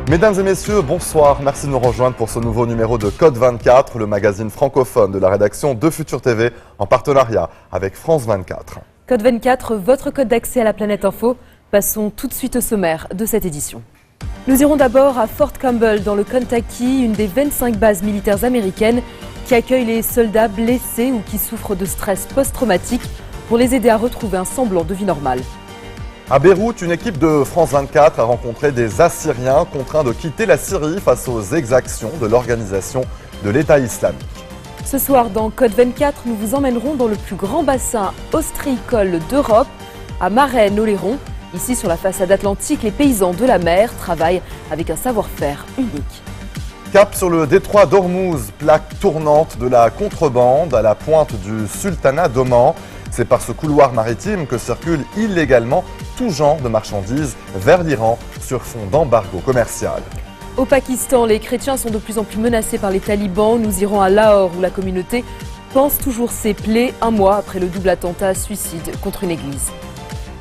Mesdames et messieurs, bonsoir. Merci de nous rejoindre pour ce nouveau numéro de Code 24, le magazine francophone de la rédaction de Futur TV en partenariat avec France 24. Code 24, votre code d'accès à la planète info. Passons tout de suite au sommaire de cette édition. Nous irons d'abord à Fort Campbell dans le Kentucky, une des 25 bases militaires américaines qui accueille les soldats blessés ou qui souffrent de stress post-traumatique pour les aider à retrouver un semblant de vie normale. À Beyrouth, une équipe de France 24 a rencontré des Assyriens contraints de quitter la Syrie face aux exactions de l'organisation de l'État islamique. Ce soir, dans Code 24, nous vous emmènerons dans le plus grand bassin ostréicole d'Europe, à Marennes-Oléron. Ici, sur la façade atlantique, les paysans de la mer travaillent avec un savoir-faire unique. Cap sur le détroit d'Ormuz, plaque tournante de la contrebande à la pointe du sultanat d'Oman. C'est par ce couloir maritime que circule illégalement tout genre de marchandises vers l'Iran sur fond d'embargo commercial. Au Pakistan, les chrétiens sont de plus en plus menacés par les talibans. Nous irons à Lahore où la communauté pense toujours ses plaies un mois après le double attentat suicide contre une église.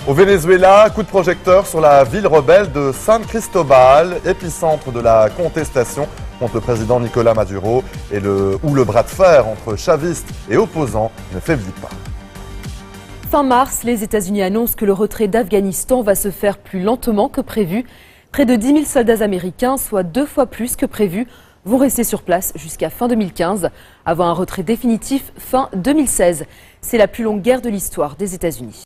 Au Venezuela, coup de projecteur sur la ville rebelle de San Cristobal, épicentre de la contestation contre le président Nicolás Maduro où le bras de fer entre chavistes et opposants ne faiblit pas. Fin mars, les États-Unis annoncent que le retrait d'Afghanistan va se faire plus lentement que prévu. Près de 10 000 soldats américains, soit 2 fois plus que prévu, vont rester sur place jusqu'à fin 2015, avant un retrait définitif fin 2016. C'est la plus longue guerre de l'histoire des États-Unis.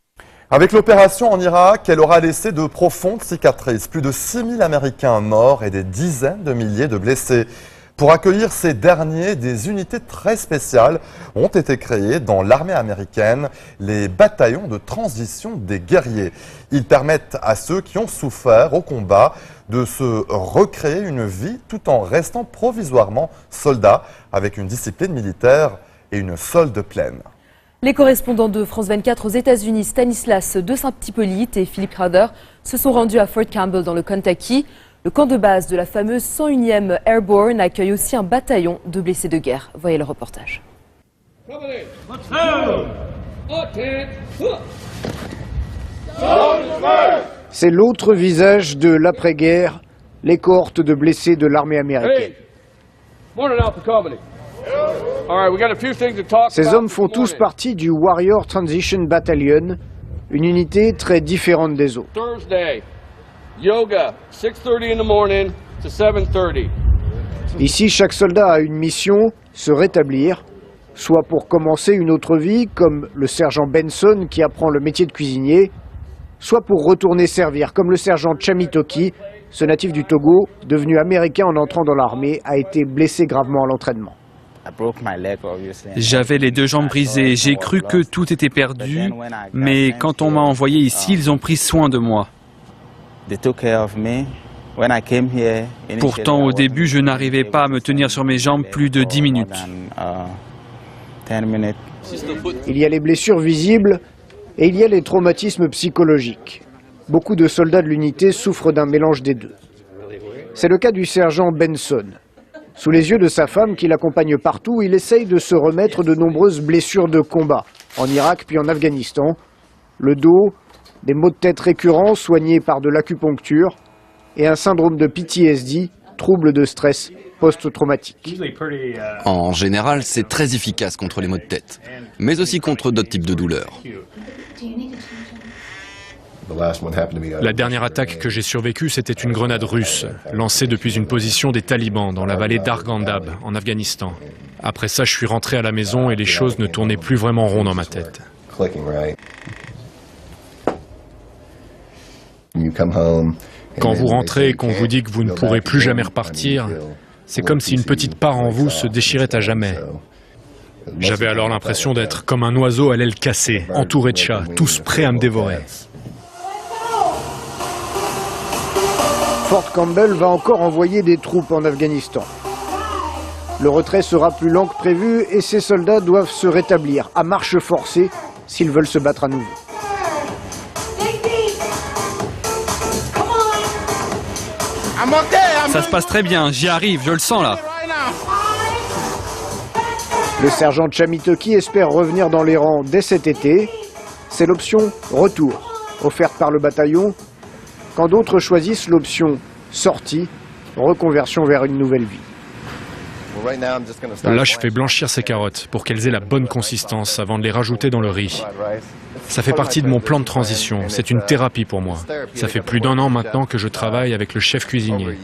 Avec l'opération en Irak, elle aura laissé de profondes cicatrices. Plus de 6 000 Américains morts et des dizaines de milliers de blessés. Pour accueillir ces derniers, des unités très spéciales ont été créées dans l'armée américaine, les bataillons de transition des guerriers. Ils permettent à ceux qui ont souffert au combat de se recréer une vie tout en restant provisoirement soldats avec une discipline militaire et une solde pleine. Les correspondants de France 24 aux États-Unis, Stanislas de Saint-Hippolyte et Philippe Crowder, se sont rendus à Fort Campbell dans le Kentucky. Le camp de base de la fameuse 101e Airborne accueille aussi un bataillon de blessés de guerre. Voyez le reportage. C'est l'autre visage de l'après-guerre, les cohortes de blessés de l'armée américaine. Ces hommes font tous partie du Warrior Transition Battalion, une unité très différente des autres. Yoga, 6:30 in the morning to 7:30. Ici, chaque soldat a une mission, se rétablir, soit pour commencer une autre vie, comme le sergent Benson qui apprend le métier de cuisinier, soit pour retourner servir, comme le sergent Chamitoki, ce natif du Togo, devenu américain en entrant dans l'armée, a été blessé gravement à l'entraînement. J'avais les 2 jambes brisées, j'ai cru que tout était perdu, mais quand on m'a envoyé ici, ils ont pris soin de moi. Pourtant, au début, je n'arrivais pas à me tenir sur mes jambes plus de 10 minutes. Il y a les blessures visibles et il y a les traumatismes psychologiques. Beaucoup de soldats de l'unité souffrent d'un mélange des deux. C'est le cas du sergent Benson. Sous les yeux de sa femme qui l'accompagne partout, il essaye de se remettre de nombreuses blessures de combat, en Irak puis en Afghanistan. Le dos, des maux de tête récurrents soignés par de l'acupuncture et un syndrome de PTSD, trouble de stress post-traumatique. En général, c'est très efficace contre les maux de tête, mais aussi contre d'autres types de douleurs. La dernière attaque que j'ai survécue, c'était une grenade russe, lancée depuis une position des talibans dans la vallée d'Arghandab, en Afghanistan. Après ça, je suis rentré à la maison et les choses ne tournaient plus vraiment rond dans ma tête. Quand vous rentrez et qu'on vous dit que vous ne pourrez plus jamais repartir, c'est comme si une petite part en vous se déchirait à jamais. J'avais alors l'impression d'être comme un oiseau à l'aile cassée, entouré de chats, tous prêts à me dévorer. Fort Campbell va encore envoyer des troupes en Afghanistan. Le retrait sera plus lent que prévu et ces soldats doivent se rétablir à marche forcée s'ils veulent se battre à nouveau. Ça se passe très bien, j'y arrive, je le sens là. Le sergent Chamitoki espère revenir dans les rangs dès cet été. C'est l'option retour, offerte par le bataillon, quand d'autres choisissent l'option sortie, reconversion vers une nouvelle vie. Là, je fais blanchir ces carottes pour qu'elles aient la bonne consistance avant de les rajouter dans le riz. Ça fait partie de mon plan de transition, c'est une thérapie pour moi. Ça fait plus d'1 an maintenant que je travaille avec le chef cuisinier.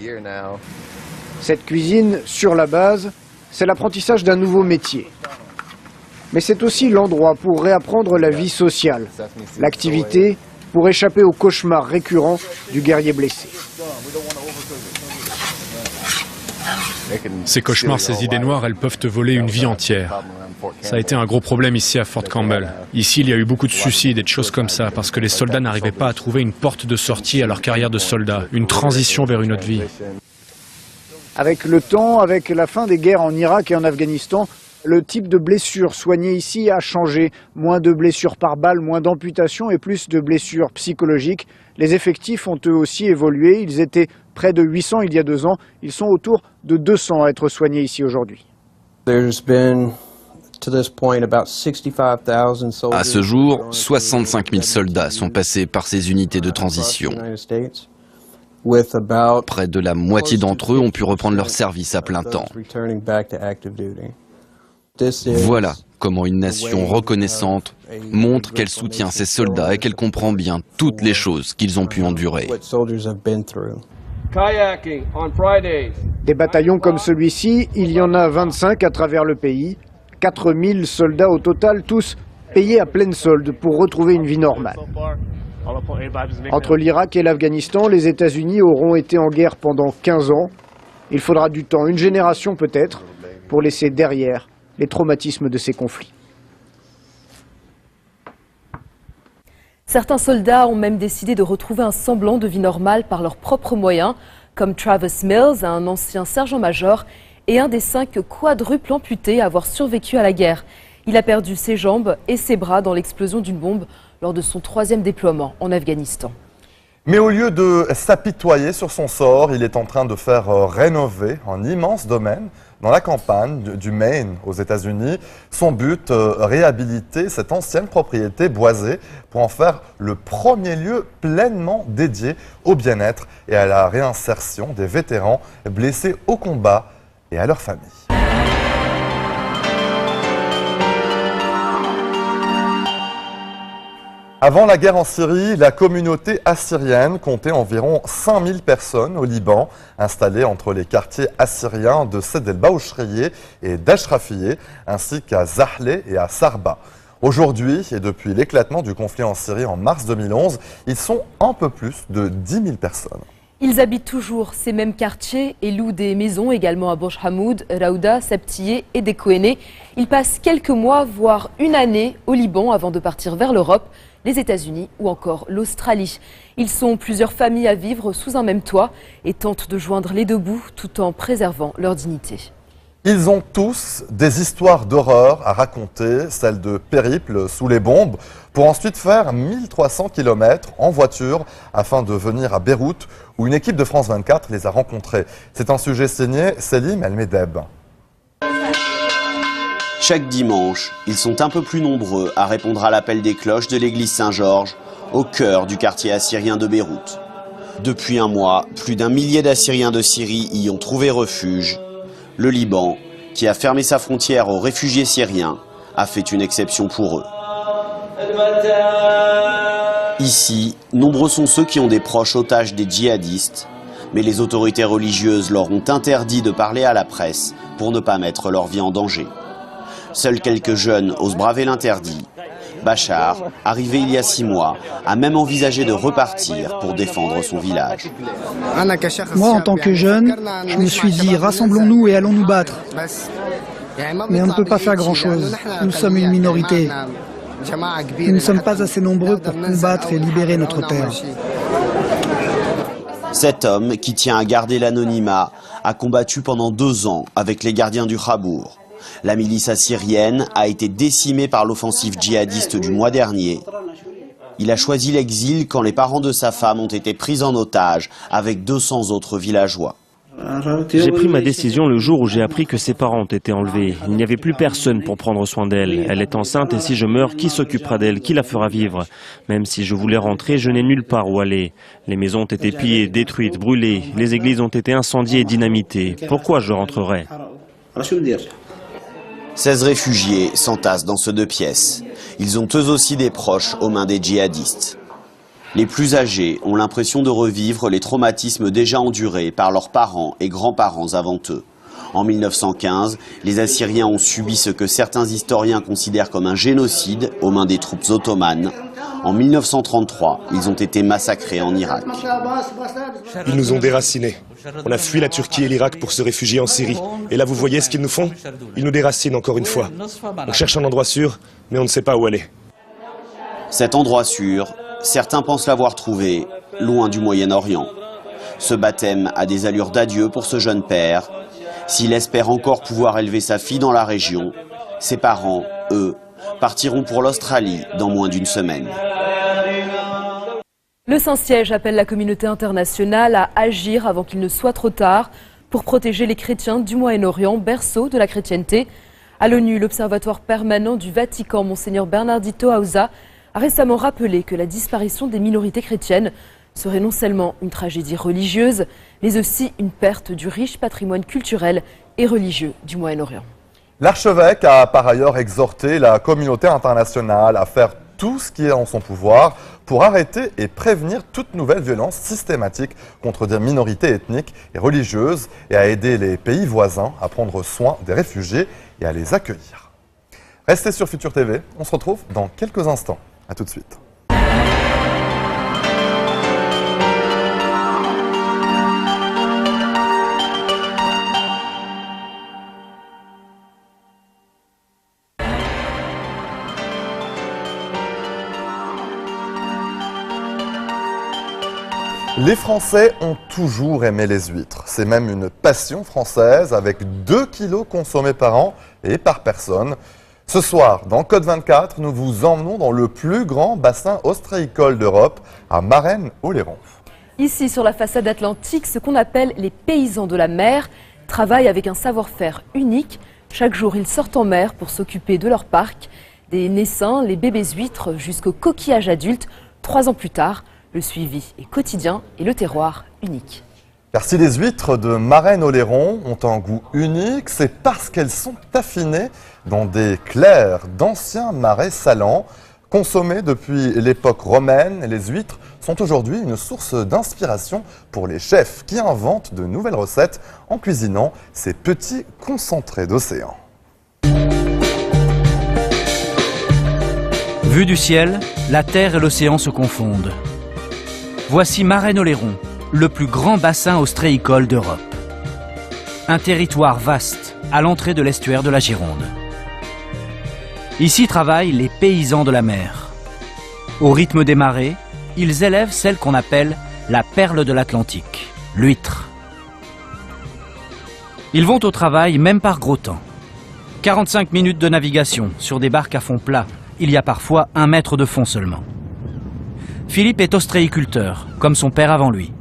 Cette cuisine, sur la base, c'est l'apprentissage d'un nouveau métier. Mais c'est aussi l'endroit pour réapprendre la vie sociale, l'activité pour échapper aux cauchemars récurrents du guerrier blessé. Ces cauchemars, ces idées noires, elles peuvent te voler une vie entière. Ça a été un gros problème ici à Fort Campbell. Ici, il y a eu beaucoup de suicides et de choses comme ça, parce que les soldats n'arrivaient pas à trouver une porte de sortie à leur carrière de soldat, une transition vers une autre vie. Avec le temps, avec la fin des guerres en Irak et en Afghanistan, le type de blessures soignées ici a changé. Moins de blessures par balle, moins d'amputations et plus de blessures psychologiques. Les effectifs ont eux aussi évolué. Ils étaient près de 800 il y a 2 ans. Ils sont autour de 200 à être soignés ici aujourd'hui. À ce jour, 65 000 soldats sont passés par ces unités de transition. Près de la moitié d'entre eux ont pu reprendre leur service à plein temps. Voilà comment une nation reconnaissante montre qu'elle soutient ses soldats et qu'elle comprend bien toutes les choses qu'ils ont pu endurer. Des bataillons comme celui-ci, il y en a 25 à travers le pays. 4000 soldats au total, tous payés à pleine solde pour retrouver une vie normale. Entre l'Irak et l'Afghanistan, les États-Unis auront été en guerre pendant 15 ans. Il faudra du temps, une génération peut-être, pour laisser derrière les traumatismes de ces conflits. Certains soldats ont même décidé de retrouver un semblant de vie normale par leurs propres moyens, comme Travis Mills, un ancien sergent-major et un des 5 quadruples amputés à avoir survécu à la guerre. Il a perdu ses jambes et ses bras dans l'explosion d'une bombe lors de son 3e déploiement en Afghanistan. Mais au lieu de s'apitoyer sur son sort, il est en train de faire rénover un immense domaine dans la campagne du Maine aux États-Unis. Son but, réhabiliter cette ancienne propriété boisée pour en faire le premier lieu pleinement dédié au bien-être et à la réinsertion des vétérans blessés au combat et à leurs familles. Avant la guerre en Syrie, la communauté assyrienne comptait environ 5000 personnes au Liban, installées entre les quartiers assyriens de Sed el-Baouchriye et d'Ashrafieh, ainsi qu'à Zahle et à Sarba. Aujourd'hui, et depuis l'éclatement du conflit en Syrie en mars 2011, ils sont un peu plus de 10 000 personnes. Ils habitent toujours ces mêmes quartiers et louent des maisons également à Bourj Hamoud, Raouda, Sabtieh et des Kohénés. Ils passent quelques mois, voire une année au Liban avant de partir vers l'Europe, les États-Unis ou encore l'Australie. Ils sont plusieurs familles à vivre sous un même toit et tentent de joindre les deux bouts tout en préservant leur dignité. Ils ont tous des histoires d'horreur à raconter, celles de périples sous les bombes, pour ensuite faire 1300 km en voiture afin de venir à Beyrouth, où une équipe de France 24 les a rencontrés. C'est un sujet signé Selim El-Medeb. Chaque dimanche, ils sont un peu plus nombreux à répondre à l'appel des cloches de l'église Saint-Georges, au cœur du quartier assyrien de Beyrouth. Depuis un mois, plus d'1 millier d'Assyriens de Syrie y ont trouvé refuge. Le Liban, qui a fermé sa frontière aux réfugiés syriens, a fait une exception pour eux. Ici, nombreux sont ceux qui ont des proches otages des djihadistes, mais les autorités religieuses leur ont interdit de parler à la presse pour ne pas mettre leur vie en danger. Seuls quelques jeunes osent braver l'interdit. Bachar, arrivé il y a 6 mois, a même envisagé de repartir pour défendre son village. Moi, en tant que jeune, je me suis dit, rassemblons-nous et allons nous battre. Mais on ne peut pas faire grand-chose. Nous sommes une minorité. Nous ne sommes pas assez nombreux pour combattre et libérer notre terre. Cet homme, qui tient à garder l'anonymat, a combattu pendant 2 ans avec les gardiens du Khabour. La milice assyrienne a été décimée par l'offensive djihadiste du mois dernier. Il a choisi l'exil quand les parents de sa femme ont été pris en otage avec 200 autres villageois. J'ai pris ma décision le jour où j'ai appris que ses parents ont été enlevés. Il n'y avait plus personne pour prendre soin d'elle. Elle est enceinte et si je meurs, qui s'occupera d'elle? Qui la fera vivre? Même si je voulais rentrer, je n'ai nulle part où aller. Les maisons ont été pillées, détruites, brûlées. Les églises ont été incendiées et dynamitées. Pourquoi je rentrerais? 16 réfugiés s'entassent dans ce 2 pièces. Ils ont eux aussi des proches aux mains des djihadistes. Les plus âgés ont l'impression de revivre les traumatismes déjà endurés par leurs parents et grands-parents avant eux. En 1915, les Assyriens ont subi ce que certains historiens considèrent comme un génocide aux mains des troupes ottomanes. En 1933, ils ont été massacrés en Irak. Ils nous ont déracinés. On a fui la Turquie et l'Irak pour se réfugier en Syrie. Et là, vous voyez ce qu'ils nous font? Ils nous déracinent encore une fois. On cherche un endroit sûr, mais on ne sait pas où aller. Cet endroit sûr, certains pensent l'avoir trouvé, loin du Moyen-Orient. Ce baptême a des allures d'adieu pour ce jeune père. S'il espère encore pouvoir élever sa fille dans la région, ses parents, eux, partiront pour l'Australie dans moins d'une semaine. Le Saint-Siège appelle la communauté internationale à agir avant qu'il ne soit trop tard pour protéger les chrétiens du Moyen-Orient, berceau de la chrétienté. À l'ONU, l'Observatoire permanent du Vatican, Monseigneur Bernardito Auza, a récemment rappelé que la disparition des minorités chrétiennes serait non seulement une tragédie religieuse, mais aussi une perte du riche patrimoine culturel et religieux du Moyen-Orient. L'archevêque a par ailleurs exhorté la communauté internationale à faire tout ce qui est en son pouvoir pour arrêter et prévenir toute nouvelle violence systématique contre des minorités ethniques et religieuses et à aider les pays voisins à prendre soin des réfugiés et à les accueillir. Restez sur Futur TV, on se retrouve dans quelques instants. A tout de suite. Les Français ont toujours aimé les huîtres. C'est même une passion française avec 2 kilos consommés par an et par personne. Ce soir, dans Code 24, nous vous emmenons dans le plus grand bassin ostréicole d'Europe, à Marennes-Oléron. Ici, sur la façade atlantique, ce qu'on appelle les paysans de la mer travaillent avec un savoir-faire unique. Chaque jour, ils sortent en mer pour s'occuper de leur parc, des naissins, les bébés huîtres jusqu'au coquillage adulte. 3 ans plus tard, le suivi est quotidien et le terroir unique. Car si les huîtres de Marennes-Oléron ont un goût unique, c'est parce qu'elles sont affinées dans des clairs d'anciens marais salants. Consommées depuis l'époque romaine, les huîtres sont aujourd'hui une source d'inspiration pour les chefs qui inventent de nouvelles recettes en cuisinant ces petits concentrés d'océan. Vue du ciel, la terre et l'océan se confondent. Voici Marennes-Oléron, le plus grand bassin ostréicole d'Europe. Un territoire vaste, à l'entrée de l'estuaire de la Gironde. Ici travaillent les paysans de la mer. Au rythme des marées, ils élèvent celle qu'on appelle la perle de l'Atlantique, l'huître. Ils vont au travail même par gros temps. 45 minutes de navigation sur des barques à fond plat. Il y a parfois 1 mètre de fond seulement. Philippe est ostréiculteur, comme son père avant lui.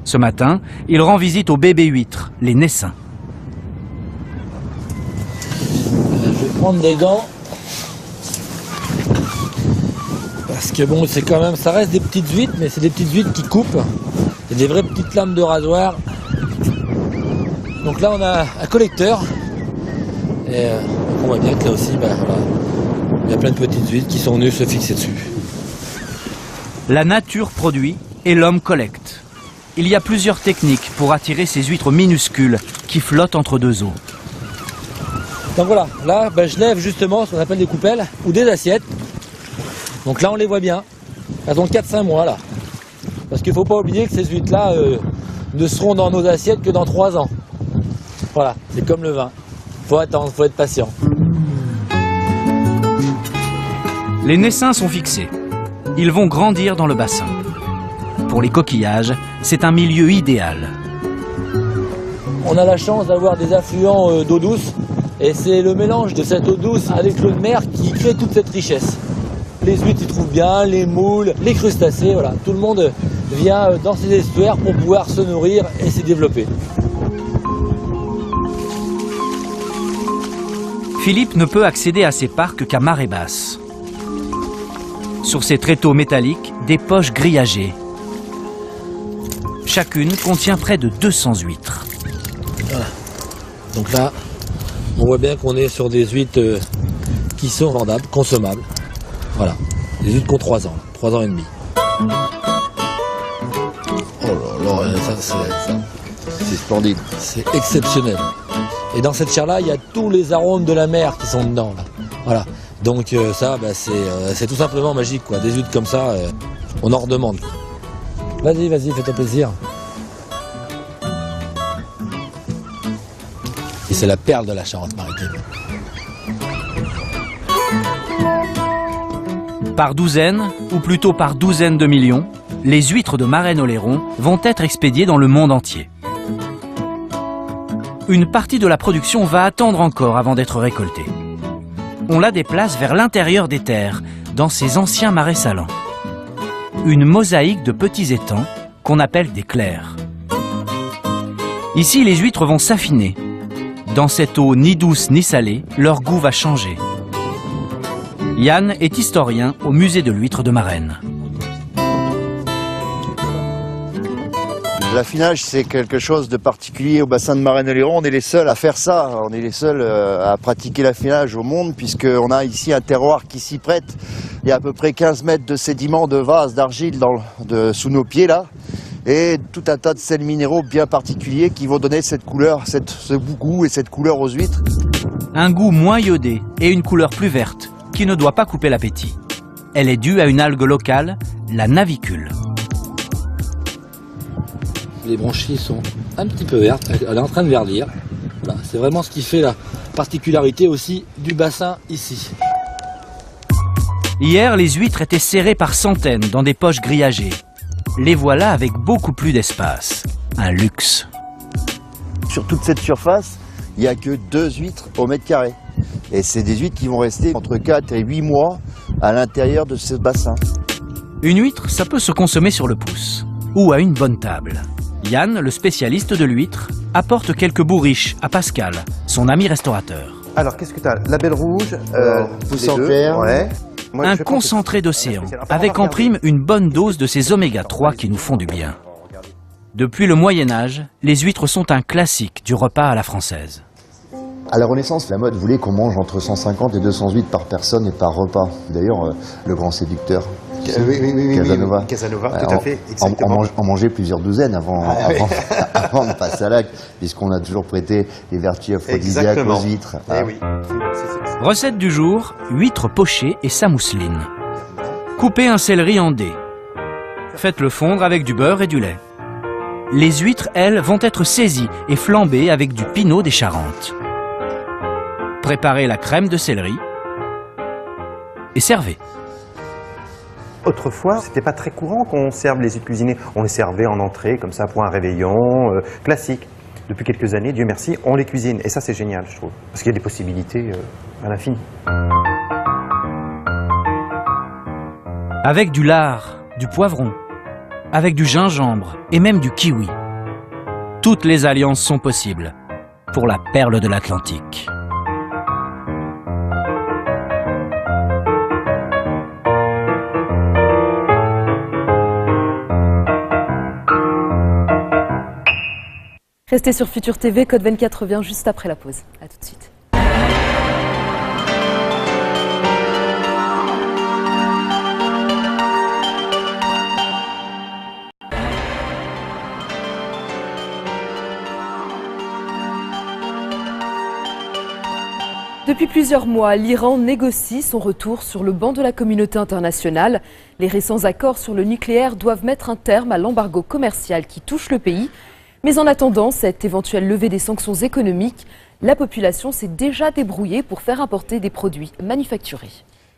Ce matin, il rend visite aux bébés huîtres, les naissins. Je vais prendre des gants. Parce que bon, c'est quand même, ça reste des petites huîtres, mais c'est des petites huîtres qui coupent. Il y a des vraies petites lames de rasoir. Donc là, on a un collecteur. Et on voit bien que là aussi, voilà, il y a plein de petites huîtres qui sont venues se fixer dessus. La nature produit et l'homme collecte. Il y a plusieurs techniques pour attirer ces huîtres minuscules qui flottent entre 2 eaux. Donc voilà, là je lève justement ce qu'on appelle des coupelles ou des assiettes. Donc là on les voit bien, elles ont 4-5 mois là. Parce qu'il ne faut pas oublier que ces huîtres là ne seront dans nos assiettes que dans 3 ans. Voilà, c'est comme le vin, faut attendre, faut être patient. Les naissins sont fixés. Ils vont grandir dans le bassin. Pour les coquillages, c'est un milieu idéal. On a la chance d'avoir des affluents d'eau douce et c'est le mélange de cette eau douce avec l'eau de mer qui crée toute cette richesse. Les huîtres, ils trouvent bien, les moules, les crustacés, voilà. Tout le monde vient dans ces estuaires pour pouvoir se nourrir et s'y développer. Philippe ne peut accéder à ces parcs qu'à marée basse. Sur ces tréteaux métalliques, des poches grillagées. Chacune contient près de 200 huîtres. Voilà. Donc là, on voit bien qu'on est sur des huîtres qui sont vendables, consommables. Voilà, des huîtres qui ont 3 ans, 3 ans et demi. Oh là là, ça c'est splendide. C'est exceptionnel. Et dans cette chair-là, il y a tous les arômes de la mer qui sont dedans. Là. Voilà. Donc ça, bah, c'est tout simplement magique, quoi. Des huîtres comme ça, on en redemande. Vas-y, vas-y, fais-toi plaisir. Et c'est la perle de la Charente-Maritime. Par douzaines, ou plutôt par douzaines de millions, les huîtres de Marennes-Oléron vont être expédiées dans le monde entier. Une partie de la production va attendre encore avant d'être récoltée. On la déplace vers l'intérieur des terres, dans ces anciens marais salants. Une mosaïque de petits étangs qu'on appelle des clairs. Ici, les huîtres vont s'affiner. Dans cette eau ni douce ni salée, leur goût va changer. Yann est historien au musée de l'huître de Marennes. L'affinage, c'est quelque chose de particulier au bassin de Marennes-Oléron. On est les seuls à faire ça. On est les seuls à pratiquer l'affinage au monde, puisqu'on a ici un terroir qui s'y prête. Il y a à peu près 15 mètres de sédiments, de vase, d'argile sous nos pieds là. Et tout un tas de sels minéraux bien particuliers qui vont donner cette couleur, ce goût et cette couleur aux huîtres. Un goût moins iodé et une couleur plus verte, qui ne doit pas couper l'appétit. Elle est due à une algue locale, la navicule. Les branchies sont un petit peu vertes, elle est en train de verdir. Voilà, c'est vraiment ce qui fait la particularité aussi du bassin ici. Hier, les huîtres étaient serrées par centaines dans des poches grillagées. Les voilà avec beaucoup plus d'espace. Un luxe. Sur toute cette surface, il n'y a que 2 huîtres au mètre carré. Et c'est des huîtres qui vont rester entre 4 et 8 mois à l'intérieur de ce bassin. Une huître, ça peut se consommer sur le pouce ou à une bonne table. Yann, le spécialiste de l'huître, apporte quelques bourriches à Pascal, son ami restaurateur. Alors, qu'est-ce que tu as? La belle rouge, pousse en clair. Ouais. Un concentré d'océan, avec en prime une bonne dose de ces oméga 3 qui nous font du bien. Depuis le Moyen-Âge, les huîtres sont un classique du repas à la française. À la Renaissance, la mode voulait qu'on mange entre 150 et 200 huîtres par personne et par repas. D'ailleurs, le grand séducteur, Casanova. Casanova, tout à fait, exactement. On mangeait plusieurs douzaines avant de passer à l'acte, puisqu'on a toujours prêté les vertus aphrodisiaques aux huîtres. Recette du jour, huîtres pochées et sa mousseline. Coupez un céleri en dés. Faites-le fondre avec du beurre et du lait. Les huîtres, elles, vont être saisies et flambées avec du pinot des Charentes. Préparez la crème de céleri et servez. Autrefois, c'était pas très courant qu'on serve les huîtres cuisinées. On les servait en entrée, comme ça, pour un réveillon, classique. Depuis quelques années, Dieu merci, on les cuisine. Et ça, c'est génial, je trouve. Parce qu'il y a des possibilités à l'infini. Avec du lard, du poivron, avec du gingembre et même du kiwi. Toutes les alliances sont possibles pour la perle de l'Atlantique. Restez sur Futur TV, Code 24 revient juste après la pause. A tout de suite. Depuis plusieurs mois, l'Iran négocie son retour sur le banc de la communauté internationale. Les récents accords sur le nucléaire doivent mettre un terme à l'embargo commercial qui touche le pays. Mais en attendant cette éventuelle levée des sanctions économiques, la population s'est déjà débrouillée pour faire importer des produits manufacturés.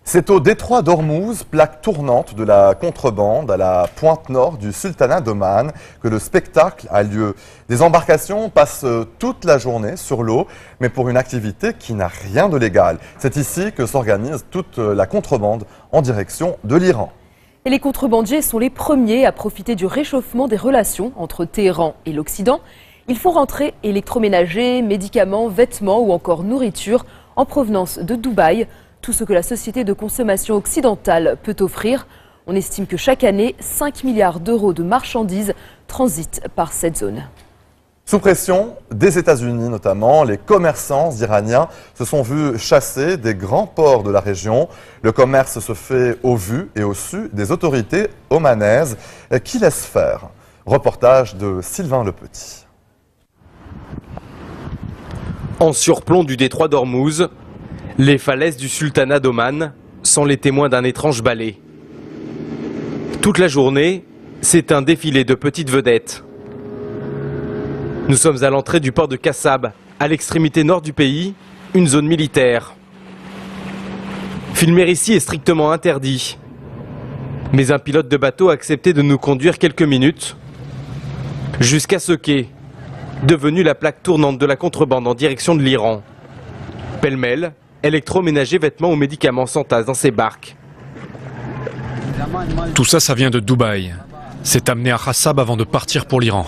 C'est au détroit d'Ormuz, plaque tournante de la contrebande à la pointe nord du sultanat d'Oman, que le spectacle a lieu. Des embarcations passent toute la journée sur l'eau, mais pour une activité qui n'a rien de légal. C'est ici que s'organise toute la contrebande en direction de l'Iran. Et les contrebandiers sont les premiers à profiter du réchauffement des relations entre Téhéran et l'Occident. Ils font rentrer électroménagers, médicaments, vêtements ou encore nourriture en provenance de Dubaï. Tout ce que la société de consommation occidentale peut offrir. On estime que chaque année, 5 milliards d'euros de marchandises transitent par cette zone. Sous pression des États-Unis notamment, les commerçants iraniens se sont vus chasser des grands ports de la région. Le commerce se fait au vu et au su des autorités omanaises qui laissent faire. Reportage de Sylvain Lepetit. En surplomb du détroit d'Ormuz, les falaises du sultanat d'Oman sont les témoins d'un étrange ballet. Toute la journée, c'est un défilé de petites vedettes. Nous sommes à l'entrée du port de Kassab, à l'extrémité nord du pays, une zone militaire. Filmer ici est strictement interdit. Mais un pilote de bateau a accepté de nous conduire quelques minutes jusqu'à ce quai, devenu la plaque tournante de la contrebande en direction de l'Iran. Pêle-mêle, électroménager, vêtements ou médicaments s'entassent dans ces barques. Tout ça, ça vient de Dubaï. C'est amené à Kassab avant de partir pour l'Iran.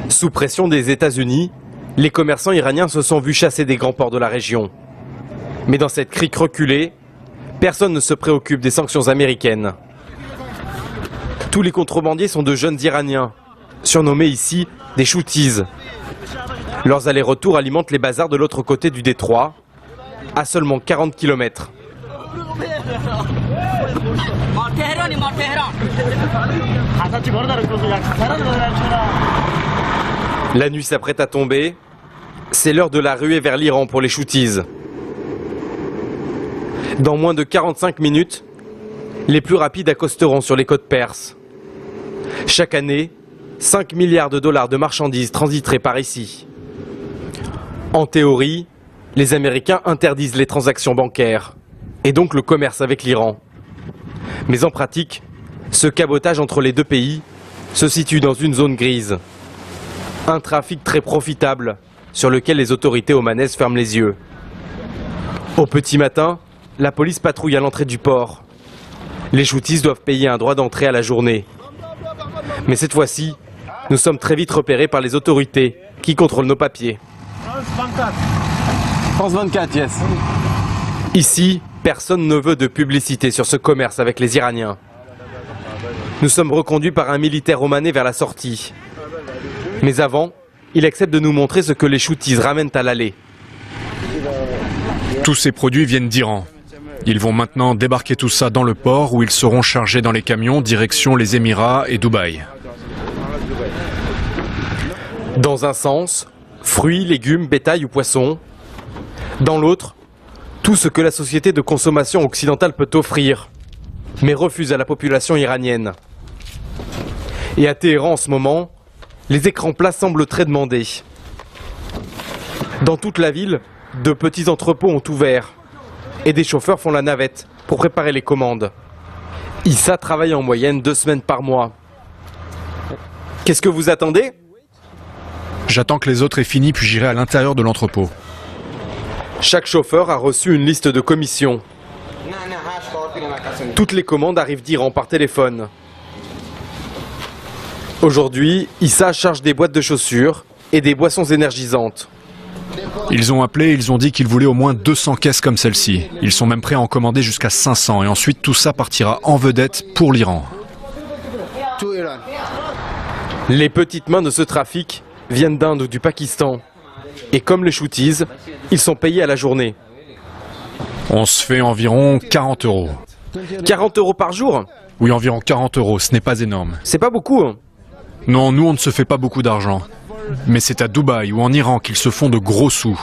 Sous pression des États-Unis, les commerçants iraniens se sont vus chasser des grands ports de la région. Mais dans cette crique reculée, personne ne se préoccupe des sanctions américaines. Tous les contrebandiers sont de jeunes Iraniens, surnommés ici des shooties. Leurs allers-retours alimentent les bazars de l'autre côté du détroit, à seulement 40 km. La nuit s'apprête à tomber. C'est l'heure de la ruée vers l'Iran pour les shooties. Dans moins de 45 minutes, les plus rapides accosteront sur les côtes perses. Chaque année, 5 milliards de dollars de marchandises transiteraient par ici. En théorie, les Américains interdisent les transactions bancaires, et donc le commerce avec l'Iran. Mais en pratique, ce cabotage entre les deux pays se situe dans une zone grise. Un trafic très profitable, sur lequel les autorités omanaises ferment les yeux. Au petit matin, la police patrouille à l'entrée du port. Les shooties doivent payer un droit d'entrée à la journée. Mais cette fois-ci, nous sommes très vite repérés par les autorités, qui contrôlent nos papiers. France 24, yes. Ici, personne ne veut de publicité sur ce commerce avec les Iraniens. Nous sommes reconduits par un militaire omanais vers la sortie. Mais avant, il accepte de nous montrer ce que les shooties ramènent à l'aller. Tous ces produits viennent d'Iran. Ils vont maintenant débarquer tout ça dans le port où ils seront chargés dans les camions direction les Émirats et Dubaï. Dans un sens, fruits, légumes, bétail ou poissons. Dans l'autre, tout ce que la société de consommation occidentale peut offrir, mais refuse à la population iranienne. Et à Téhéran en ce moment, les écrans plats semblent très demandés. Dans toute la ville, de petits entrepôts ont ouvert et des chauffeurs font la navette pour préparer les commandes. Issa travaille en moyenne 2 semaines par mois. Qu'est-ce que vous attendez ? J'attends que les autres aient fini puis j'irai à l'intérieur de l'entrepôt. Chaque chauffeur a reçu une liste de commissions. Toutes les commandes arrivent d'Iran par téléphone. Aujourd'hui, Issa charge des boîtes de chaussures et des boissons énergisantes. Ils ont appelé, ils ont dit qu'ils voulaient au moins 200 caisses comme celle-ci. Ils sont même prêts à en commander jusqu'à 500 et ensuite tout ça partira en vedette pour l'Iran. Les petites mains de ce trafic viennent d'Inde ou du Pakistan. Et comme les shooties, ils sont payés à la journée. On se fait environ 40 €. 40 € par jour ? Oui, environ 40 €, ce n'est pas énorme. C'est pas beaucoup, hein ? Non, nous on ne se fait pas beaucoup d'argent. Mais c'est à Dubaï ou en Iran qu'ils se font de gros sous.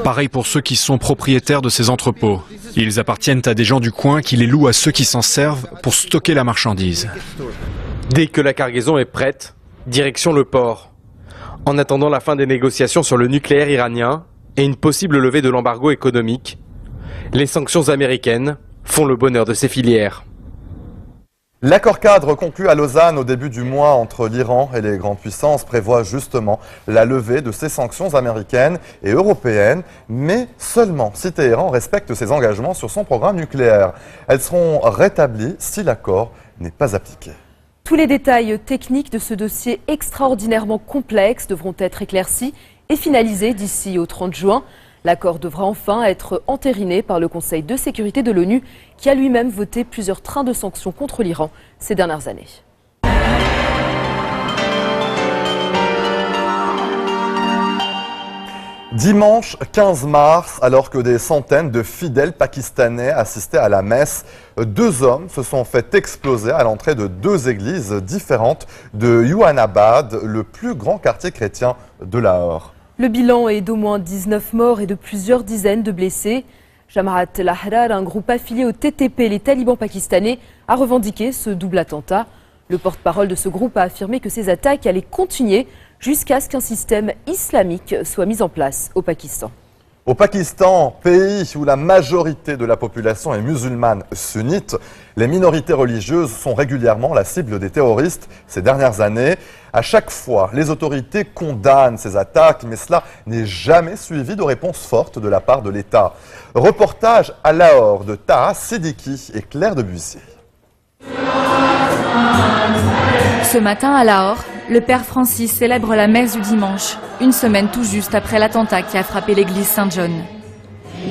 Pareil pour ceux qui sont propriétaires de ces entrepôts. Ils appartiennent à des gens du coin qui les louent à ceux qui s'en servent pour stocker la marchandise. Dès que la cargaison est prête, direction le port. En attendant la fin des négociations sur le nucléaire iranien et une possible levée de l'embargo économique, Les sanctions américaines font le bonheur de ces filières. L'accord cadre conclu à Lausanne au début du mois entre l'Iran et les grandes puissances prévoit justement la levée de ces sanctions américaines et européennes, mais seulement si Téhéran respecte ses engagements sur son programme nucléaire. Elles seront rétablies si l'accord n'est pas appliqué. Tous les détails techniques de ce dossier extraordinairement complexe devront être éclaircis et finalisés d'ici au 30 juin. L'accord devra enfin être entériné par le Conseil de sécurité de l'ONU qui a lui-même voté plusieurs trains de sanctions contre l'Iran ces dernières années. Dimanche 15 mars, alors que des centaines de fidèles pakistanais assistaient à la messe, 2 hommes se sont fait exploser à l'entrée de 2 églises différentes de Yuanabad, le plus grand quartier chrétien de Lahore. Le bilan est d'au moins 19 morts et de plusieurs dizaines de blessés. Jamaat al-Ahrar, un groupe affilié au TTP, les talibans pakistanais, a revendiqué ce double attentat. Le porte-parole de ce groupe a affirmé que ces attaques allaient continuer jusqu'à ce qu'un système islamique soit mis en place au Pakistan. Au Pakistan, pays où la majorité de la population est musulmane sunnite, les minorités religieuses sont régulièrement la cible des terroristes ces dernières années. À chaque fois, les autorités condamnent ces attaques, mais cela n'est jamais suivi de réponse forte de la part de l'État. Reportage à Lahore de Taha Siddiqui et Claire Debussy. Ce matin à Lahore, le père Francis célèbre la messe du dimanche, une semaine tout juste après l'attentat qui a frappé l'église Saint-John.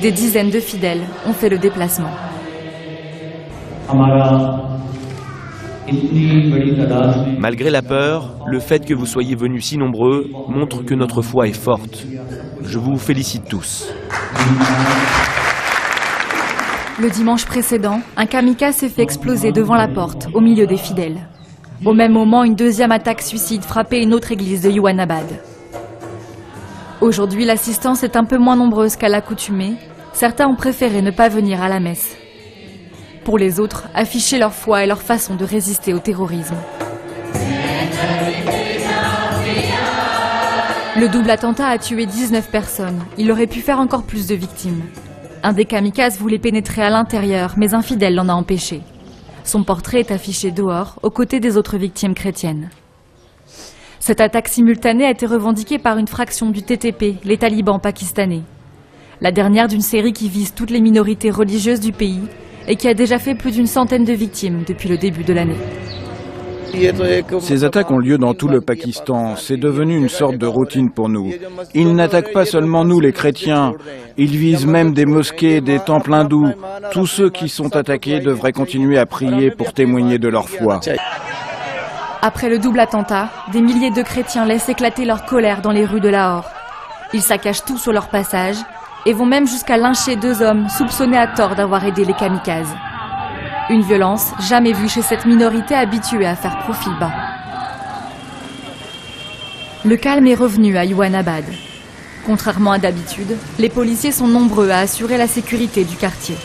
Des dizaines de fidèles ont fait le déplacement. Malgré la peur, le fait que vous soyez venus si nombreux montre que notre foi est forte. Je vous félicite tous. Le dimanche précédent, un kamikaze s'est fait exploser devant la porte, au milieu des fidèles. Au même moment, une deuxième attaque suicide frappait une autre église de Yuanabad. Aujourd'hui, l'assistance est un peu moins nombreuse qu'à l'accoutumée. Certains ont préféré ne pas venir à la messe. Pour les autres, afficher leur foi et leur façon de résister au terrorisme. Le double attentat a tué 19 personnes. Il aurait pu faire encore plus de victimes. Un des kamikazes voulait pénétrer à l'intérieur, mais un fidèle l'en a empêché. Son portrait est affiché dehors, aux côtés des autres victimes chrétiennes. Cette attaque simultanée a été revendiquée par une fraction du TTP, les talibans pakistanais. La dernière d'une série qui vise toutes les minorités religieuses du pays et qui a déjà fait plus d'une centaine de victimes depuis le début de l'année. Ces attaques ont lieu dans tout le Pakistan. C'est devenu une sorte de routine pour nous. Ils n'attaquent pas seulement nous, les chrétiens. Ils visent même des mosquées, des temples hindous. Tous ceux qui sont attaqués devraient continuer à prier pour témoigner de leur foi. Après le double attentat, des milliers de chrétiens laissent éclater leur colère dans les rues de Lahore. Ils saccagent tout sur leur passage et vont même jusqu'à lyncher 2 hommes soupçonnés à tort d'avoir aidé les kamikazes. Une violence jamais vue chez cette minorité habituée à faire profil bas. Le calme est revenu à Yuanabad. Contrairement à d'habitude, les policiers sont nombreux à assurer la sécurité du quartier.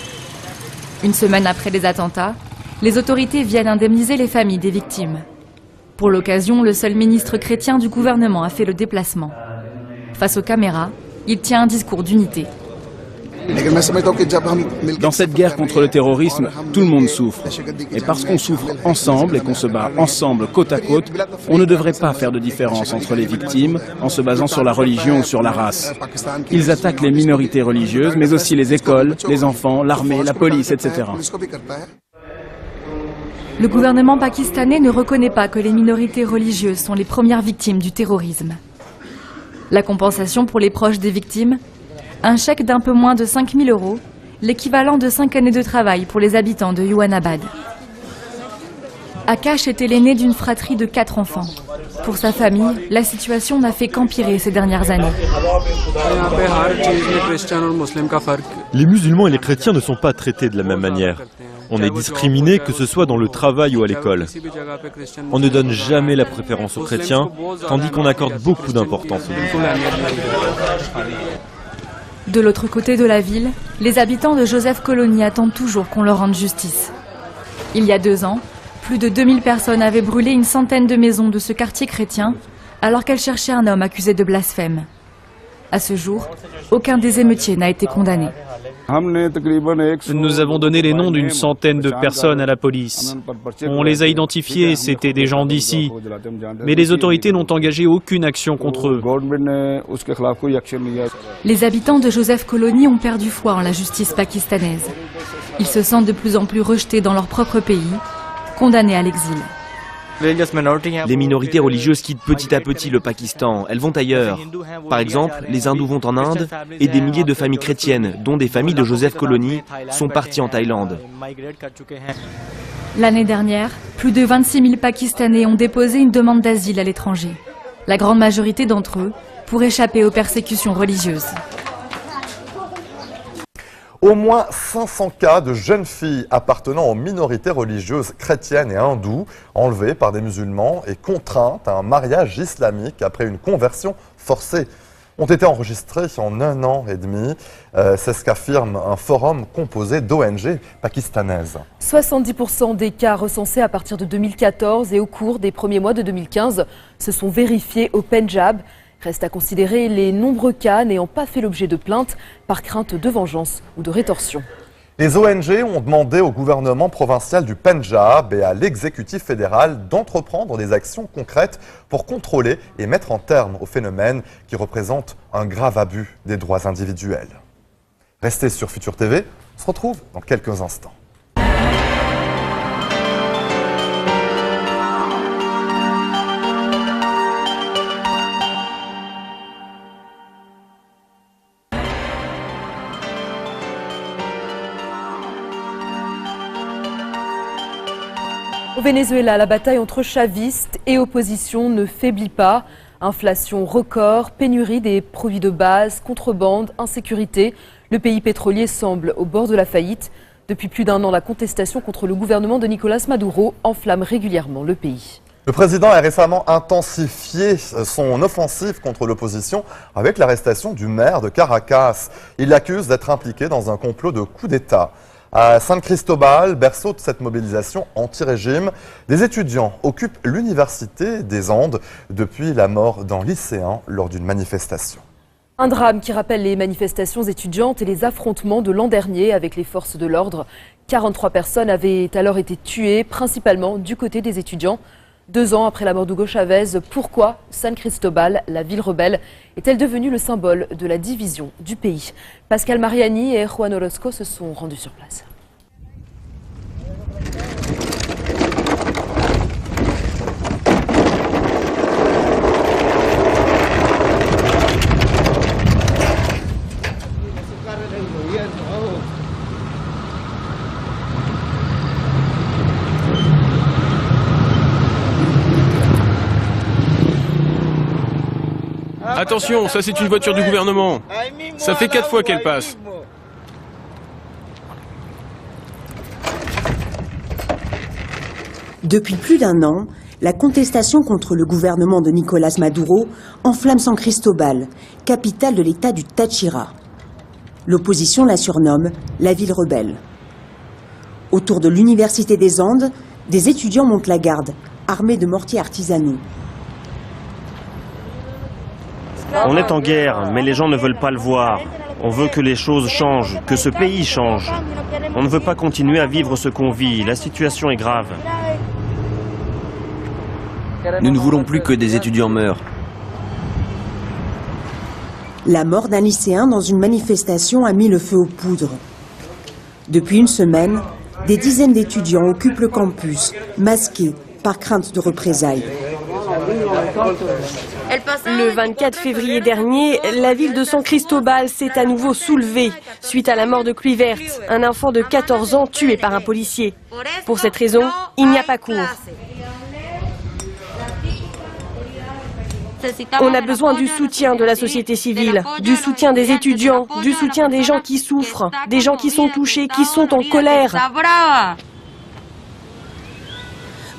Une semaine après les attentats, les autorités viennent indemniser les familles des victimes. Pour l'occasion, le seul ministre chrétien du gouvernement a fait le déplacement. Face aux caméras, il tient un discours d'unité. Dans cette guerre contre le terrorisme, tout le monde souffre. Et parce qu'on souffre ensemble et qu'on se bat ensemble côte à côte, on ne devrait pas faire de différence entre les victimes en se basant sur la religion ou sur la race. Ils attaquent les minorités religieuses, mais aussi les écoles, les enfants, l'armée, la police, etc. Le gouvernement pakistanais ne reconnaît pas que les minorités religieuses sont les premières victimes du terrorisme. La compensation pour les proches des victimes ? Un chèque d'un peu moins de 5 000 €, l'équivalent de 5 années de travail pour les habitants de Yuanabad. Akash était l'aîné d'une fratrie de 4 enfants. Pour sa famille, la situation n'a fait qu'empirer ces dernières années. Les musulmans et les chrétiens ne sont pas traités de la même manière. On est discriminé, que ce soit dans le travail ou à l'école. On ne donne jamais la préférence aux chrétiens, tandis qu'on accorde beaucoup d'importance aux musulmans. De l'autre côté de la ville, les habitants de Joseph Colony attendent toujours qu'on leur rende justice. Il y a 2 ans, plus de 2000 personnes avaient brûlé une centaine de maisons de ce quartier chrétien alors qu'elles cherchaient un homme accusé de blasphème. À ce jour, aucun des émeutiers n'a été condamné. Nous avons donné les noms d'une centaine de personnes à la police. On les a identifiés, c'était des gens d'ici. Mais les autorités n'ont engagé aucune action contre eux. Les habitants de Joseph Colony ont perdu foi en la justice pakistanaise. Ils se sentent de plus en plus rejetés dans leur propre pays, condamnés à l'exil. Les minorités religieuses quittent petit à petit le Pakistan, elles vont ailleurs. Par exemple, les hindous vont en Inde et des milliers de familles chrétiennes, dont des familles de Joseph Colony, sont parties en Thaïlande. L'année dernière, plus de 26 000 Pakistanais ont déposé une demande d'asile à l'étranger. La grande majorité d'entre eux pour échapper aux persécutions religieuses. Au moins 500 cas de jeunes filles appartenant aux minorités religieuses chrétiennes et hindoues, enlevées par des musulmans et contraintes à un mariage islamique après une conversion forcée, ont été enregistrés en 1 an et demi. C'est ce qu'affirme un forum composé d'ONG pakistanaises. 70% des cas recensés à partir de 2014 et au cours des premiers mois de 2015 se sont vérifiés au Pendjab. Reste à considérer les nombreux cas n'ayant pas fait l'objet de plaintes par crainte de vengeance ou de rétorsion. Les ONG ont demandé au gouvernement provincial du Pendjab et à l'exécutif fédéral d'entreprendre des actions concrètes pour contrôler et mettre un terme au phénomène qui représente un grave abus des droits individuels. Restez sur Futur TV, on se retrouve dans quelques instants. Au Venezuela, la bataille entre chavistes et opposition ne faiblit pas. Inflation record, pénurie des produits de base, contrebande, insécurité. Le pays pétrolier semble au bord de la faillite. Depuis plus d'1 an, la contestation contre le gouvernement de Nicolás Maduro enflamme régulièrement le pays. Le président a récemment intensifié son offensive contre l'opposition avec l'arrestation du maire de Caracas. Il l'accuse d'être impliqué dans un complot de coup d'État. À San Cristobal, berceau de cette mobilisation anti-régime, des étudiants occupent l'université des Andes depuis la mort d'un lycéen lors d'une manifestation. Un drame qui rappelle les manifestations étudiantes et les affrontements de l'an dernier avec les forces de l'ordre. 43 personnes avaient alors été tuées, principalement du côté des étudiants. 2 ans après la mort d'Hugo Chavez, pourquoi San Cristobal, la ville rebelle, est-elle devenue le symbole de la division du pays? Pascal Mariani et Juan Orozco se sont rendus sur place. Attention, ça c'est une voiture du gouvernement. Ça fait 4 fois qu'elle passe. Depuis plus d'1 an, la contestation contre le gouvernement de Nicolás Maduro enflamme San Cristobal, capitale de l'état du Táchira. L'opposition la surnomme la ville rebelle. Autour de l'université des Andes, des étudiants montent la garde, armés de mortiers artisanaux. On est en guerre, mais les gens ne veulent pas le voir. On veut que les choses changent, que ce pays change. On ne veut pas continuer à vivre ce qu'on vit. La situation est grave. Nous ne voulons plus que des étudiants meurent. La mort d'un lycéen dans une manifestation a mis le feu aux poudres. Depuis une semaine, des dizaines d'étudiants occupent le campus, masqués par crainte de représailles. Le 24 février dernier, la ville de San Cristobal s'est à nouveau soulevée suite à la mort de Kluivert, un enfant de 14 ans tué par un policier. Pour cette raison, il n'y a pas cours. On a besoin du soutien de la société civile, du soutien des étudiants, du soutien des gens qui souffrent, des gens qui sont touchés, qui sont en colère.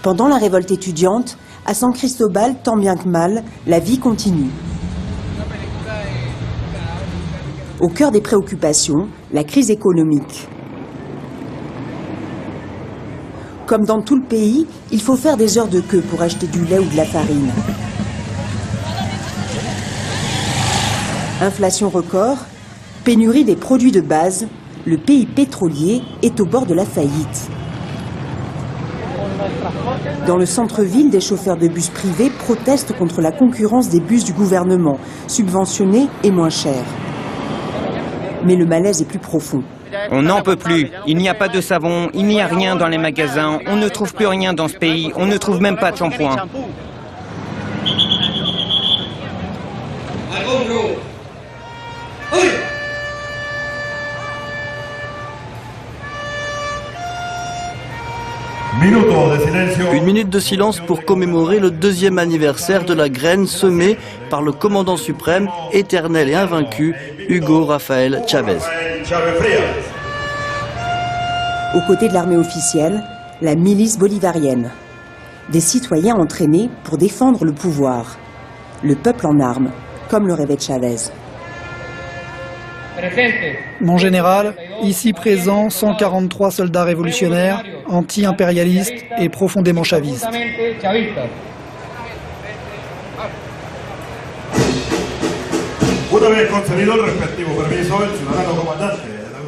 Pendant la révolte étudiante, à San Cristobal, tant bien que mal, la vie continue. Au cœur des préoccupations, la crise économique. Comme dans tout le pays, il faut faire des heures de queue pour acheter du lait ou de la farine. Inflation record, pénurie des produits de base, le pays pétrolier est au bord de la faillite. Dans le centre-ville, des chauffeurs de bus privés protestent contre la concurrence des bus du gouvernement, subventionnés et moins chers. Mais le malaise est plus profond. On n'en peut plus. Il n'y a pas de savon, il n'y a rien dans les magasins, on ne trouve plus rien dans ce pays, on ne trouve même pas de shampoing. Une minute de silence pour commémorer le 2e anniversaire de la graine semée par le commandant suprême, éternel et invaincu, Hugo Rafael Chávez. Aux côtés de l'armée officielle, la milice bolivarienne. Des citoyens entraînés pour défendre le pouvoir. Le peuple en armes, comme le rêvait Chávez. Mon général, ici présent 143 soldats révolutionnaires, anti-impérialistes et profondément chavistes.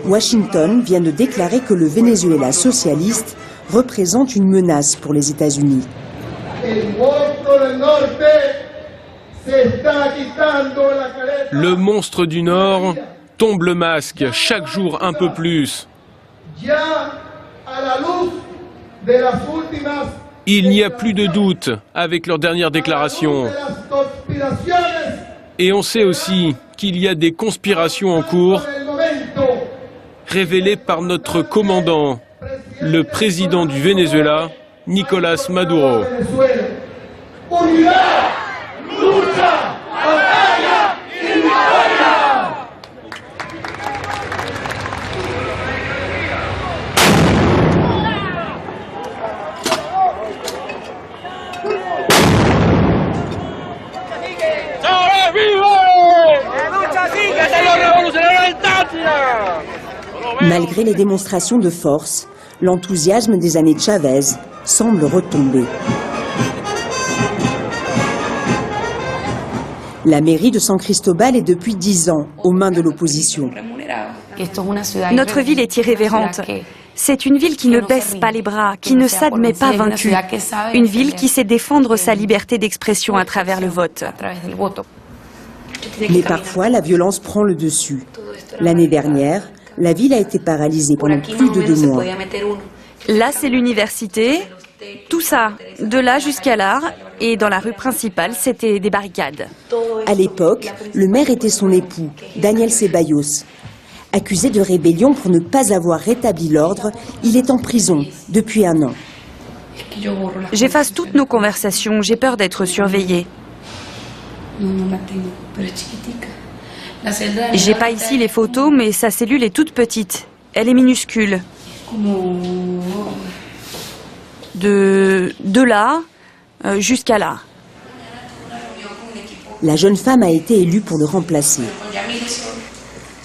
Washington vient de déclarer que le Venezuela socialiste représente une menace pour les États-Unis. Le monstre du Nord tombe le masque, chaque jour un peu plus. Il n'y a plus de doute avec leur dernière déclaration. Et on sait aussi qu'il y a des conspirations en cours révélées par notre commandant, le président du Venezuela, Nicolás Maduro. Malgré les démonstrations de force, l'enthousiasme des années Chávez semble retomber. La mairie de San Cristobal est depuis 10 ans aux mains de l'opposition. Notre ville est irrévérente. C'est une ville qui ne baisse pas les bras, qui ne s'admet pas vaincue. Une ville qui sait défendre sa liberté d'expression à travers le vote. Mais parfois, la violence prend le dessus. L'année dernière, la ville a été paralysée pendant plus de 2 mois. Là, c'est l'université. Tout ça, de là jusqu'à là. Et dans la rue principale, c'était des barricades. À l'époque, le maire était son époux, Daniel Ceballos. Accusé de rébellion pour ne pas avoir rétabli l'ordre, il est en prison depuis 1 an. J'efface toutes nos conversations, j'ai peur d'être surveillée. J'ai pas ici les photos, mais sa cellule est toute petite. Elle est minuscule. De là jusqu'à là. La jeune femme a été élue pour le remplacer.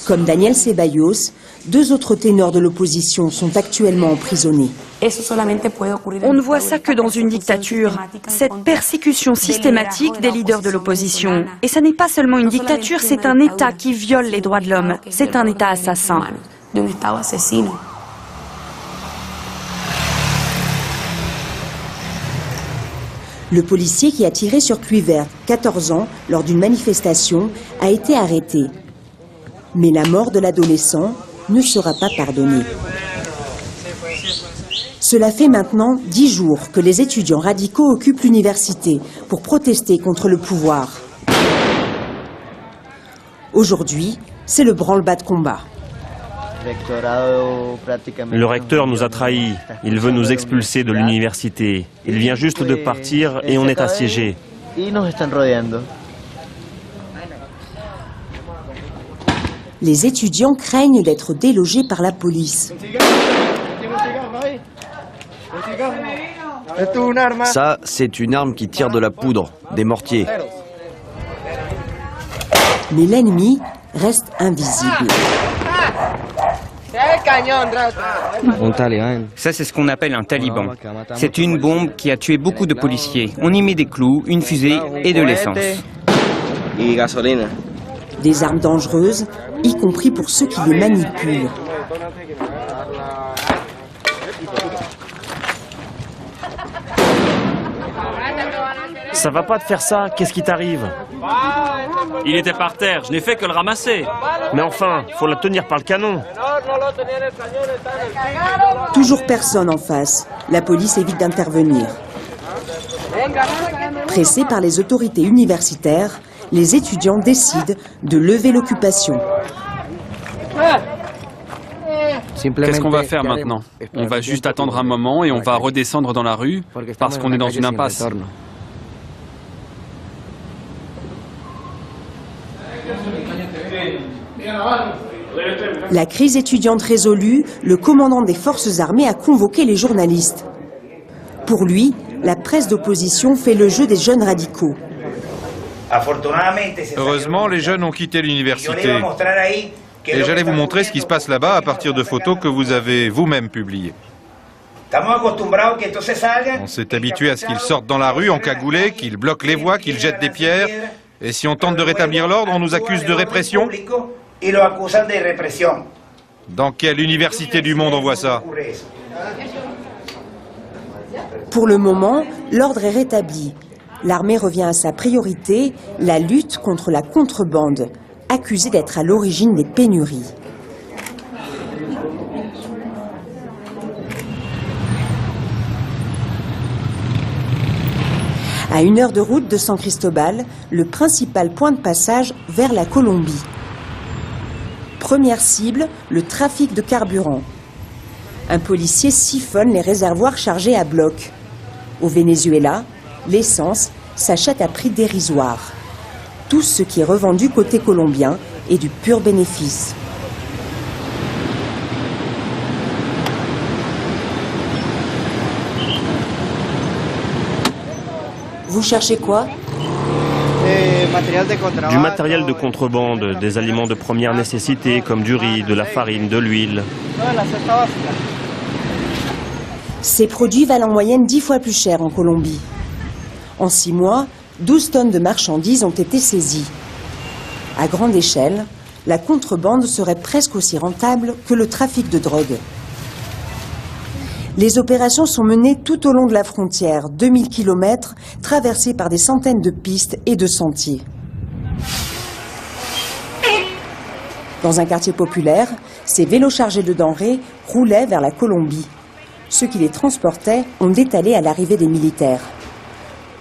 Comme Daniel Ceballos, 2 autres ténors de l'opposition sont actuellement emprisonnés. On ne voit ça que dans une dictature. Cette persécution systématique des leaders de l'opposition. Et ça n'est pas seulement une dictature, c'est un État qui viole les droits de l'homme. C'est un État assassin. Le policier qui a tiré sur Kluivert, 14 ans, lors d'une manifestation, a été arrêté. Mais la mort de l'adolescent ne sera pas pardonnée. Cela fait maintenant 10 jours que les étudiants radicaux occupent l'université pour protester contre le pouvoir. Aujourd'hui, c'est le branle-bas de combat. Le recteur nous a trahis. Il veut nous expulser de l'université. Il vient juste de partir et on est assiégés. Les étudiants craignent d'être délogés par la police. Ça, c'est une arme qui tire de la poudre, des mortiers. Mais l'ennemi reste invisible. Ça, c'est ce qu'on appelle un taliban. C'est une bombe qui a tué beaucoup de policiers. On y met des clous, une fusée et de l'essence. Des armes dangereuses, y compris pour ceux qui les manipulent. Ça va pas de faire ça, qu'est-ce qui t'arrive? Il était par terre, je n'ai fait que le ramasser. Mais enfin, faut la tenir par le canon. Toujours personne en face. La police évite d'intervenir. Pressés par les autorités universitaires, les étudiants décident de lever l'occupation. Qu'est-ce qu'on va faire maintenant? On va juste attendre un moment et on va redescendre dans la rue parce qu'on est dans une impasse. La crise étudiante résolue, le commandant des forces armées a convoqué les journalistes. Pour lui, la presse d'opposition fait le jeu des jeunes radicaux. Heureusement, les jeunes ont quitté l'université. Et j'allais vous montrer ce qui se passe là-bas à partir de photos que vous avez vous-même publiées. On s'est habitué à ce qu'ils sortent dans la rue encagoulés, qu'ils bloquent les voies, qu'ils jettent des pierres. Et si on tente de rétablir l'ordre, on nous accuse de répression. Dans quelle université du monde on voit ça? Pour le moment, l'ordre est rétabli. L'armée revient à sa priorité, la lutte contre la contrebande, accusée d'être à l'origine des pénuries. À 1 heure de route de San Cristobal, le principal point de passage vers la Colombie. Première cible, le trafic de carburant. Un policier siphonne les réservoirs chargés à bloc. Au Venezuela, l'essence s'achète à prix dérisoire. Tout ce qui est revendu côté colombien est du pur bénéfice. Vous cherchez quoi? Du matériel de contrebande, des aliments de première nécessité comme du riz, de la farine, de l'huile. Ces produits valent en moyenne 10 fois plus cher en Colombie. En 6 mois, 12 tonnes de marchandises ont été saisies. À grande échelle, la contrebande serait presque aussi rentable que le trafic de drogue. Les opérations sont menées tout au long de la frontière, 2000 km, traversés par des centaines de pistes et de sentiers. Dans un quartier populaire, ces vélos chargés de denrées roulaient vers la Colombie. Ceux qui les transportaient ont détalé à l'arrivée des militaires.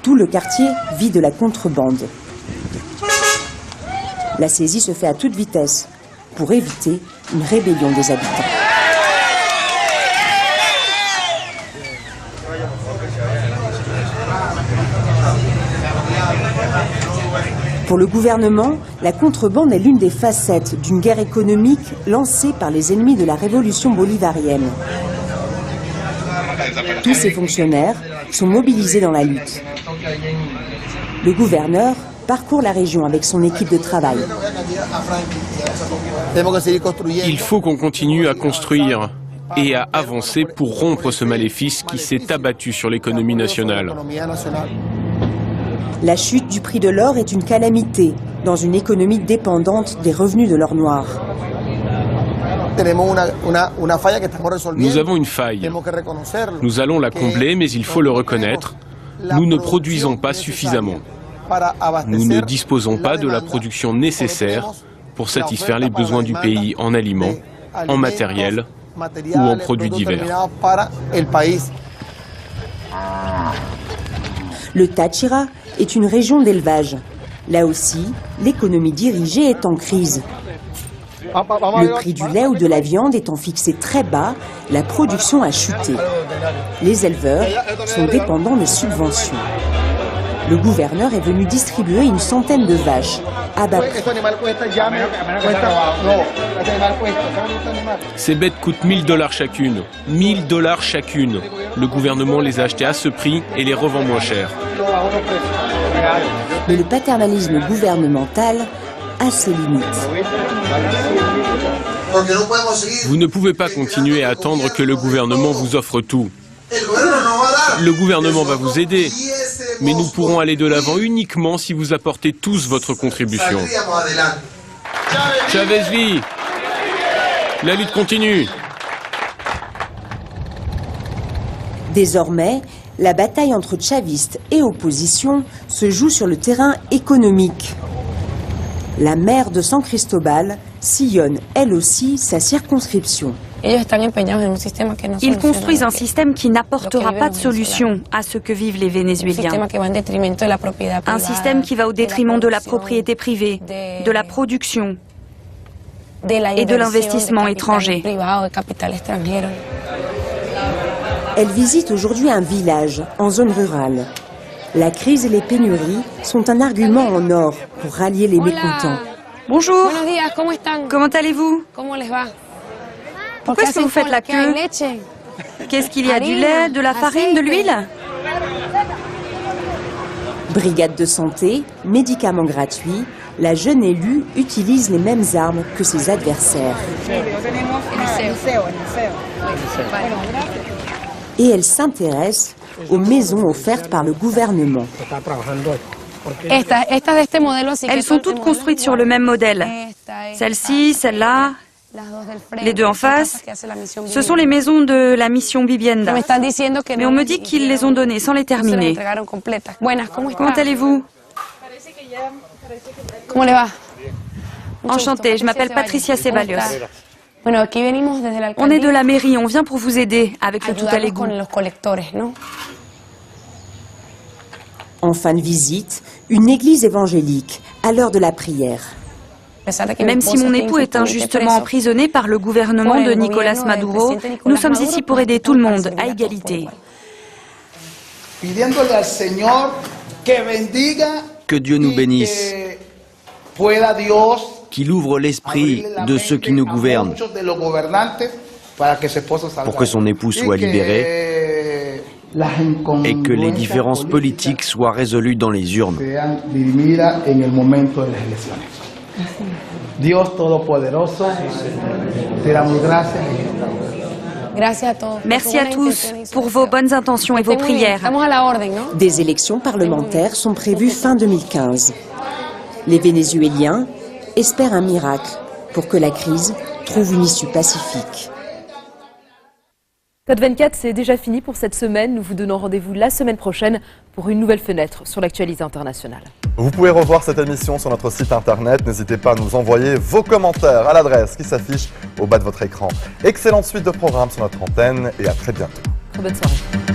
Tout le quartier vit de la contrebande. La saisie se fait à toute vitesse pour éviter une rébellion des habitants. Pour le gouvernement, la contrebande est l'une des facettes d'une guerre économique lancée par les ennemis de la révolution bolivarienne. Tous ces fonctionnaires sont mobilisés dans la lutte. Le gouverneur parcourt la région avec son équipe de travail. Il faut qu'on continue à construire et à avancer pour rompre ce maléfice qui s'est abattu sur l'économie nationale. La chute du prix de l'or est une calamité dans une économie dépendante des revenus de l'or noir. Nous avons une faille. Nous allons la combler, mais il faut le reconnaître. Nous ne produisons pas suffisamment. Nous ne disposons pas de la production nécessaire pour satisfaire les besoins du pays en aliments, en matériel ou en produits divers. Le Táchira est une région d'élevage. Là aussi, l'économie dirigée est en crise. Le prix du lait ou de la viande étant fixé très bas, la production a chuté. Les éleveurs sont dépendants des subventions. Le gouverneur est venu distribuer une centaine de vaches à bas prix. Ces bêtes coûtent $1000 chacune. $1000 chacune. Le gouvernement les a achetées à ce prix et les revend moins cher. Mais le paternalisme gouvernemental a ses limites. Vous ne pouvez pas continuer à attendre que le gouvernement vous offre tout. Le gouvernement va vous aider, mais nous pourrons aller de l'avant uniquement si vous apportez tous votre contribution. Chávez vie! La lutte continue. Désormais, la bataille entre chavistes et opposition se joue sur le terrain économique. La maire de San Cristobal sillonne elle aussi sa circonscription. Ils construisent un système qui n'apportera pas de solution à ce que vivent les Vénézuéliens. Un système qui va au détriment de la propriété privée, de la production et de l'investissement étranger. Elle visite aujourd'hui un village en zone rurale. La crise et les pénuries sont un argument en or pour rallier les mécontents. Bonjour, comment allez-vous? Pourquoi est-ce que vous faites la queue? Qu'est-ce qu'il y a? Du lait, de la farine, de l'huile? Brigade de santé, médicaments gratuits, la jeune élue utilise les mêmes armes que ses adversaires. Et elle s'intéresse aux maisons offertes par le gouvernement. Elles sont toutes construites sur le même modèle. Celle-ci, celle-là, les deux en face, ce sont les maisons de la mission Vivienda. Mais on me dit qu'ils les ont données sans les terminer. Comment allez-vous? Enchantée, je m'appelle Patricia Ceballos. On est de la mairie, on vient pour vous aider avec le tout à l'égout. En fin de visite, une église évangélique à l'heure de la prière. Même si mon époux est injustement emprisonné par le gouvernement de Nicolás Maduro, nous sommes ici pour aider tout le monde à égalité. Que Dieu nous bénisse, qu'il ouvre l'esprit de ceux qui nous gouvernent, pour que son époux soit libéré et que les différences politiques soient résolues dans les urnes. Merci à tous pour vos bonnes intentions et vos prières. Des élections parlementaires sont prévues fin 2015. Les Vénézuéliens espèrent un miracle pour que la crise trouve une issue pacifique. Code 24, c'est déjà fini pour cette semaine. Nous vous donnons rendez-vous la semaine prochaine pour une nouvelle fenêtre sur l'actualité internationale. Vous pouvez revoir cette émission sur notre site internet. N'hésitez pas à nous envoyer vos commentaires à l'adresse qui s'affiche au bas de votre écran. Excellente suite de programmes sur notre antenne et à très bientôt. Très bonne soirée.